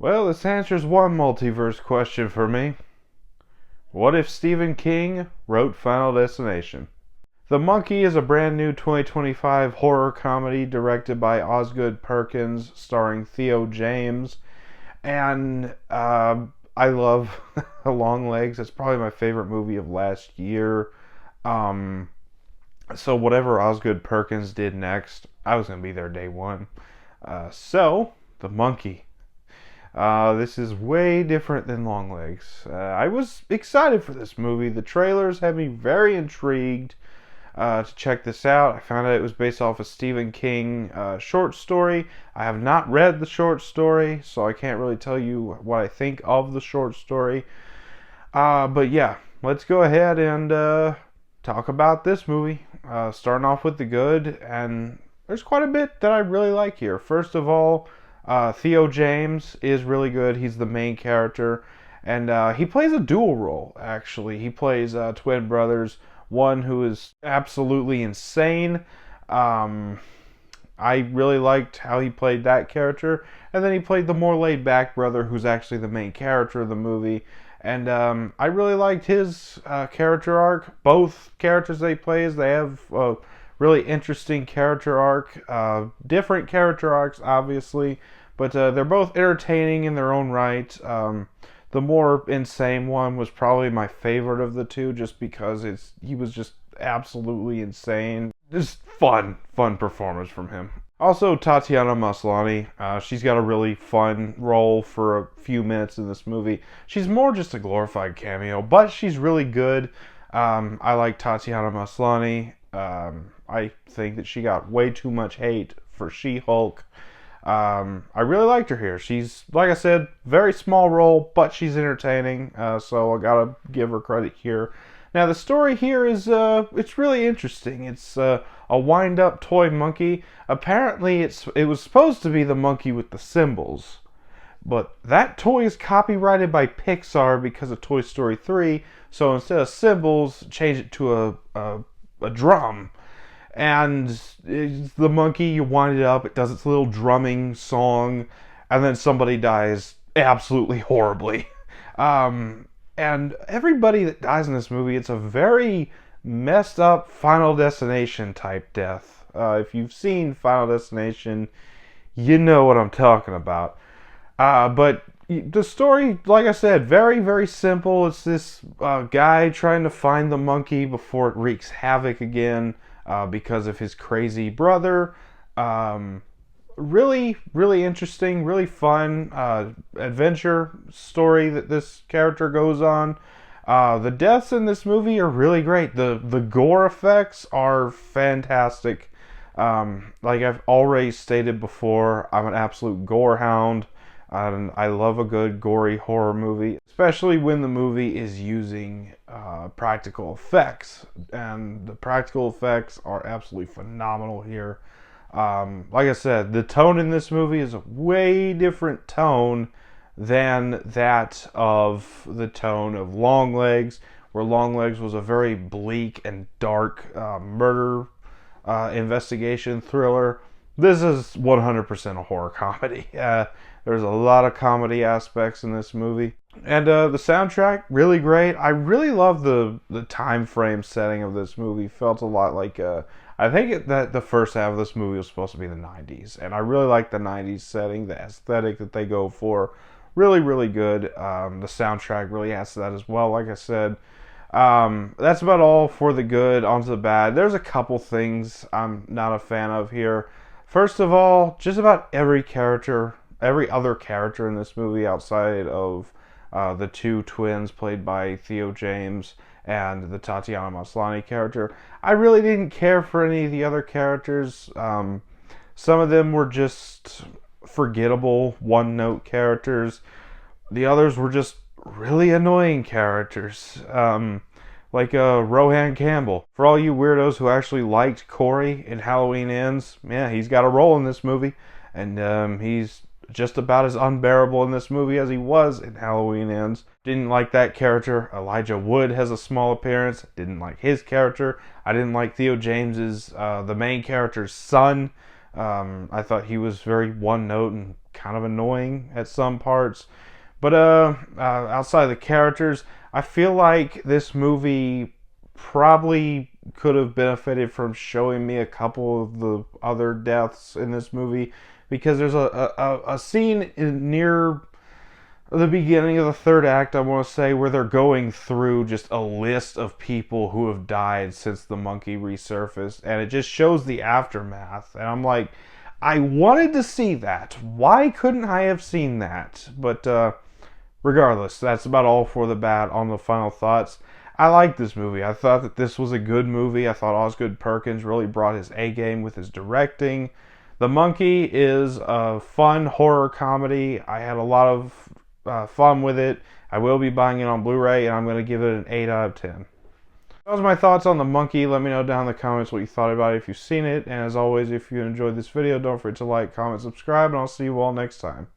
Well, this answers one multiverse question for me. What if Stephen King wrote Final Destination? The Monkey is a brand new 2025 horror comedy directed by Osgood Perkins, starring Theo James. And I love Long Legs. It's probably my favorite movie of last year. Um, so whatever Osgood Perkins did next, I was going to be there day one. So, The Monkey. This is way different than Long Legs. I was excited for this movie. The trailers had me very intrigued to check this out. I found out it was based off a Stephen King short story. I have not read the short story, so I can't really tell you what I think of the short story. But yeah, let's go ahead and talk about this movie. Starting off with the good, and there's quite a bit that I really like here. First of all, Theo James is really good. He's the main character, and he plays a dual role, actually. He plays twin brothers, one who is absolutely insane. I really liked how he played that character, and then he played the more laid-back brother, who's actually the main character of the movie. And I really liked his character arc. Both characters they play, they have a really interesting character arc. Different character arcs, obviously, but they're both entertaining in their own right. The more insane one was probably my favorite of the two, just because he was just absolutely insane. Just fun performance from him. Also, Tatiana Maslany, she's got a really fun role for a few minutes in this movie. She's more just a glorified cameo, but she's really good. I like Tatiana Maslany. I think that she got way too much hate for She-Hulk. I really liked her here. She's, like I said, very small role, but she's entertaining, so I gotta give her credit here. Now, the story here is, it's really interesting. It's a wind-up toy monkey. Apparently, it was supposed to be the monkey with the cymbals, but that toy is copyrighted by Pixar because of Toy Story 3, so instead of cymbals, change it to a drum. And the monkey, you wind it up, it does its little drumming song, and then somebody dies absolutely horribly. And everybody that dies in this movie, it's a very messed up Final Destination type death. If you've seen Final Destination, you know what I'm talking about. But the story, like I said, very, very simple. It's this guy trying to find the monkey before it wreaks havoc again because of his crazy brother. Really, really interesting, really fun adventure story that this character goes on. The deaths in this movie are really great. The gore effects are fantastic. Like I've already stated before, I'm an absolute gore hound. And I love a good gory horror movie, especially when the movie is using practical effects. And the practical effects are absolutely phenomenal here. Like I said, the tone in this movie is a way different tone than that of the tone of Long Legs, where Long Legs was a very bleak and dark murder investigation thriller. This is 100% a horror comedy. There's a lot of comedy aspects in this movie. And the soundtrack, really great. I really love the time frame setting of this movie. Felt a lot like... I think that the first half of this movie was supposed to be the 90s. And I really like the 90s setting, the aesthetic that they go for. Really, really good. The soundtrack really adds to that as well, like I said. That's about all for the good. On to the bad. There's a couple things I'm not a fan of here. First of all, just about every other character in this movie outside of the two twins played by Theo James and the Tatiana Maslany character, I really didn't care for any of the other characters. Some of them were just forgettable, one-note characters. The others were just really annoying characters. Like Rohan Campbell. For all you weirdos who actually liked Corey in Halloween Ends, yeah, he's got a role in this movie. And he's just about as unbearable in this movie as he was in Halloween Ends. Didn't like that character. Elijah Wood has a small appearance. Didn't like his character. I didn't like Theo James's, the main character's son. I thought he was very one note and kind of annoying at some parts. But outside of the characters, I feel like this movie probably could have benefited from showing me a couple of the other deaths in this movie, because there's a scene near the beginning of the third act, I want to say, where they're going through just a list of people who have died since the monkey resurfaced, and it just shows the aftermath. And I'm like, I wanted to see that. Why couldn't I have seen that? But regardless, that's about all for the bat on the final thoughts. I like this movie. I thought that this was a good movie. I thought Osgood Perkins really brought his A game with his directing. The Monkey is a fun horror comedy. I had a lot of fun with it. I will be buying it on Blu-ray, and I'm going to give it an 8 out of 10. Those are my thoughts on The Monkey. Let me know down in the comments what you thought about it if you've seen it. And as always, if you enjoyed this video, don't forget to like, comment, subscribe, and I'll see you all next time.